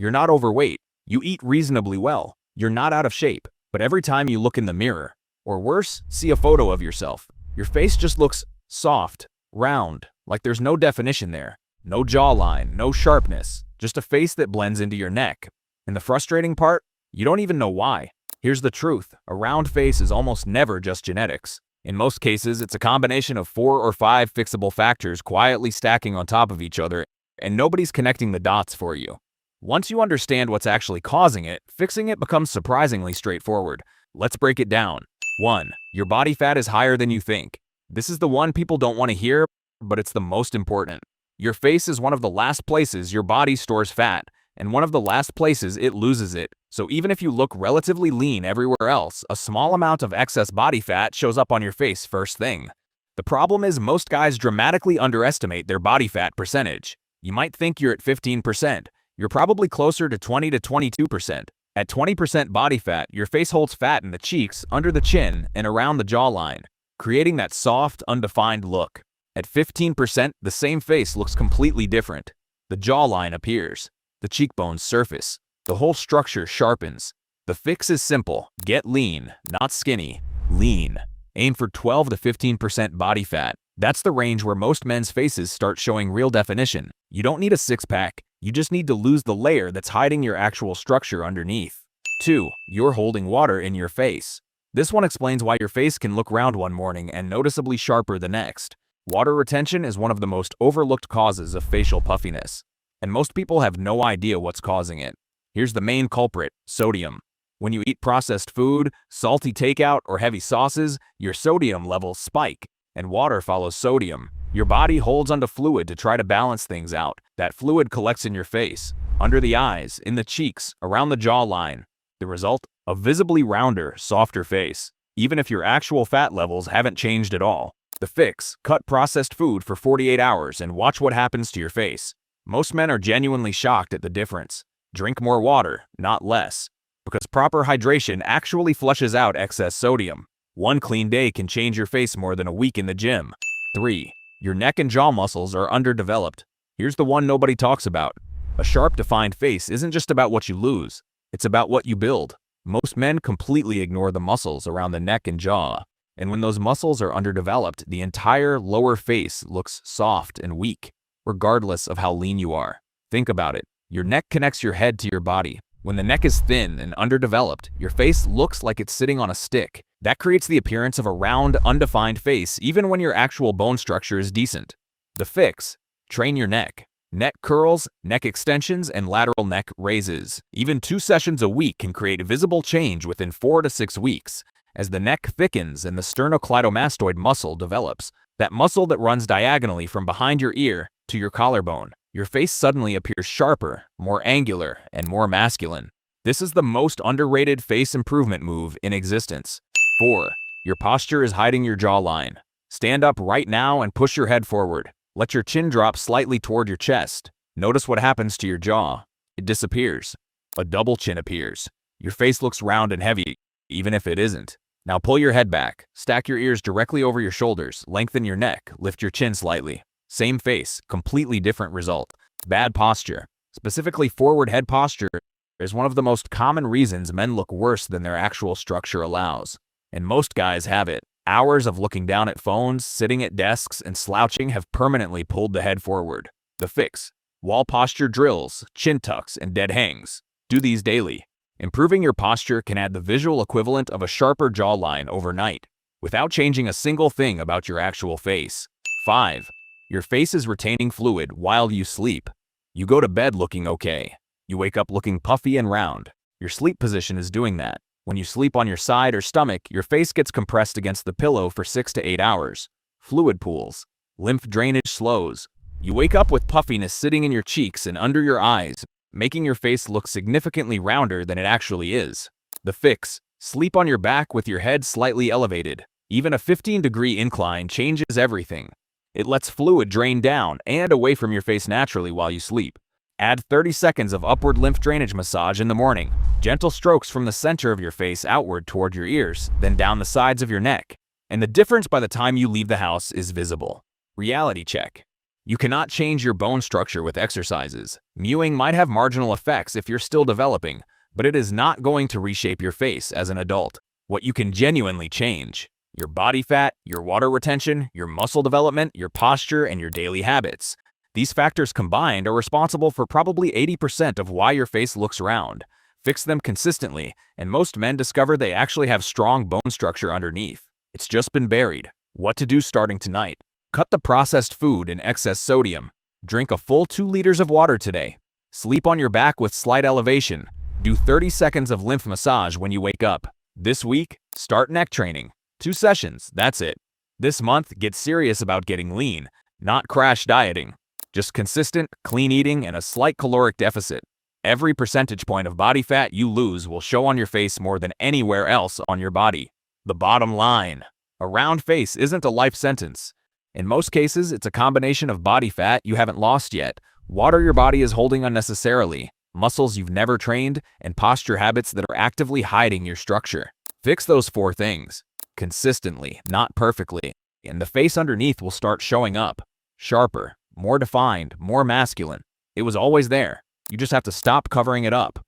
You're not overweight. You eat reasonably well. You're not out of shape. But every time you look in the mirror, or worse, see a photo of yourself, your face just looks soft, round, like there's no definition there. No jawline, no sharpness, just a face that blends into your neck. And the frustrating part? You don't even know why. Here's the truth. A round face is almost never just genetics. In most cases, it's a combination of 4 or 5 fixable factors quietly stacking on top of each other, and nobody's connecting the dots for you. Once you understand what's actually causing it, fixing it becomes surprisingly straightforward. Let's break it down. 1. Your body fat is higher than you think. This is the one people don't want to hear, but it's the most important. Your face is one of the last places your body stores fat, and one of the last places it loses it. So even if you look relatively lean everywhere else, a small amount of excess body fat shows up on your face first thing. The problem is most guys dramatically underestimate their body fat percentage. You might think you're at 15%. You're probably closer to 20 to 22%. At 20% body fat, your face holds fat in the cheeks, under the chin, and around the jawline, creating that soft, undefined look. At 15%, the same face looks completely different. The jawline appears. The cheekbones surface. The whole structure sharpens. The fix is simple. Get lean, not skinny. Lean. Aim for 12 to 15% body fat. That's the range where most men's faces start showing real definition. You don't need a six-pack. You just need to lose the layer that's hiding your actual structure underneath. 2. You're holding water in your face. This one explains why your face can look round one morning and noticeably sharper the next. Water retention is one of the most overlooked causes of facial puffiness, and most people have no idea what's causing it. Here's the main culprit: sodium. When you eat processed food, salty takeout, or heavy sauces, your sodium levels spike, and water follows sodium. Your body holds onto fluid to try to balance things out. That fluid collects in your face, under the eyes, in the cheeks, around the jawline. The result? A visibly rounder, softer face, even if your actual fat levels haven't changed at all. The fix: cut processed food for 48 hours and watch what happens to your face. Most men are genuinely shocked at the difference. Drink more water, not less, because proper hydration actually flushes out excess sodium. One clean day can change your face more than a week in the gym. 3. Your neck and jaw muscles are underdeveloped. Here's the one nobody talks about. A sharp, defined face isn't just about what you lose. It's about what you build. Most men completely ignore the muscles around the neck and jaw. And when those muscles are underdeveloped, the entire lower face looks soft and weak, regardless of how lean you are. Think about it. Your neck connects your head to your body. When the neck is thin and underdeveloped, your face looks like it's sitting on a stick. That creates the appearance of a round, undefined face, even when your actual bone structure is decent. The fix: train your neck. Neck curls, neck extensions, and lateral neck raises. Even 2 sessions a week can create visible change within 4 to 6 weeks. As the neck thickens and the sternocleidomastoid muscle develops, that muscle that runs diagonally from behind your ear to your collarbone, your face suddenly appears sharper, more angular, and more masculine. This is the most underrated face improvement move in existence. 4. Your posture is hiding your jawline. Stand up right now and push your head forward. Let your chin drop slightly toward your chest. Notice what happens to your jaw. It disappears. A double chin appears. Your face looks round and heavy, even if it isn't. Now pull your head back. Stack your ears directly over your shoulders. Lengthen your neck. Lift your chin slightly. Same face, completely different result. Bad posture, specifically forward head posture, is one of the most common reasons men look worse than their actual structure allows. And most guys have it. Hours of looking down at phones, sitting at desks, and slouching have permanently pulled the head forward. The fix: wall posture drills, chin tucks, and dead hangs. Do these daily. Improving your posture can add the visual equivalent of a sharper jawline overnight, without changing a single thing about your actual face. 5. Your face is retaining fluid while you sleep. You go to bed looking okay. You wake up looking puffy and round. Your sleep position is doing that. When you sleep on your side or stomach, your face gets compressed against the pillow for 6 to 8 hours. Fluid pools. Lymph drainage slows. You wake up with puffiness sitting in your cheeks and under your eyes, making your face look significantly rounder than it actually is. The fix: sleep on your back with your head slightly elevated. Even a 15-degree incline changes everything. It lets fluid drain down and away from your face naturally while you sleep. Add 30 seconds of upward lymph drainage massage in the morning. Gentle strokes from the center of your face outward toward your ears, then down the sides of your neck. And the difference by the time you leave the house is visible. Reality check. You cannot change your bone structure with exercises. Mewing might have marginal effects if you're still developing, but it is not going to reshape your face as an adult. What you can genuinely change: your body fat, your water retention, your muscle development, your posture, and your daily habits. These factors combined are responsible for probably 80% of why your face looks round. Fix them consistently, and most men discover they actually have strong bone structure underneath. It's just been buried. What to do starting tonight? Cut the processed food and excess sodium. Drink a full 2 liters of water today. Sleep on your back with slight elevation. Do 30 seconds of lymph massage when you wake up. This week, start neck training. 2 sessions, that's it. This month, get serious about getting lean, not crash dieting. Just consistent, clean eating and a slight caloric deficit. Every percentage point of body fat you lose will show on your face more than anywhere else on your body. The bottom line: a round face isn't a life sentence. In most cases, it's a combination of body fat you haven't lost yet, water your body is holding unnecessarily, muscles you've never trained, and posture habits that are actively hiding your structure. Fix those 4 things consistently, not perfectly, and the face underneath will start showing up. Sharper, more defined, more masculine. It was always there. You just have to stop covering it up.